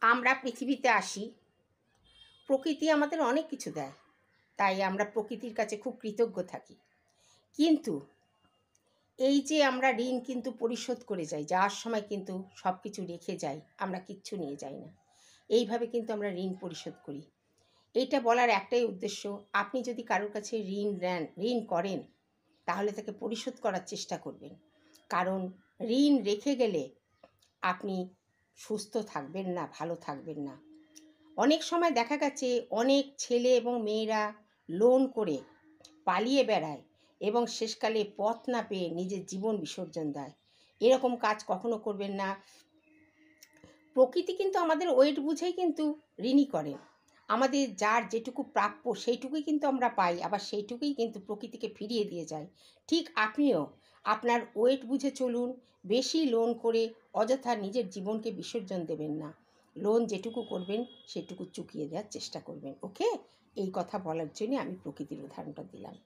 আমরা পৃথিবীতে আসি, প্রকৃতি আমাদের অনেক কিছু দেয়, তাই আমরা প্রকৃতির কাছে খুব কৃতজ্ঞ থাকি। কিন্তু এই যে আমরা ঋণ কিন্তু পরিশোধ করে যাই, যাওয়ার সময় কিন্তু সব কিছু রেখে যাই, আমরা কিচ্ছু নিয়ে যাই না। এইভাবে কিন্তু আমরা ঋণ পরিশোধ করি। এইটা বলার একটাই উদ্দেশ্য, আপনি যদি কারোর কাছে ঋণ নেন, ঋণ করেন, তাহলে তাকে পরিশোধ করার চেষ্টা করবেন। কারণ ঋণ রেখে গেলে আপনি সুস্থ থাকবেন না, ভালো থাকবেন না। অনেক সময় দেখা গেছে অনেক ছেলে এবং মেয়েরা লোন করে পালিয়ে বেড়ায় এবং শেষকালে পথ না পেয়ে নিজের জীবন বিসর্জন দেয়। এরকম কাজ কখনো করবেন না। প্রকৃতি কিন্তু আমাদের ওয়েট বুঝেই কিন্তু ঋণী করে। আমাদের যার যেটুকু প্রাপ্য সেইটুকুই কিন্তু আমরা পাই, আবার সেইটুকুই কিন্তু প্রকৃতিকে ফিরিয়ে দিয়ে যায়। ঠিক আপনিও আপনার ওয়েট বুঝে চলুন, বেশি লোন করে অযথা নিজের জীবনকে বিসর্জন দেবেন না। লোন যেটুকু করবেন সেটুকু চুকিয়ে দেওয়ার চেষ্টা করবেন। ওকে, এই কথা বলার জন্য আমি প্রকৃতির উদাহরণটা দিলাম।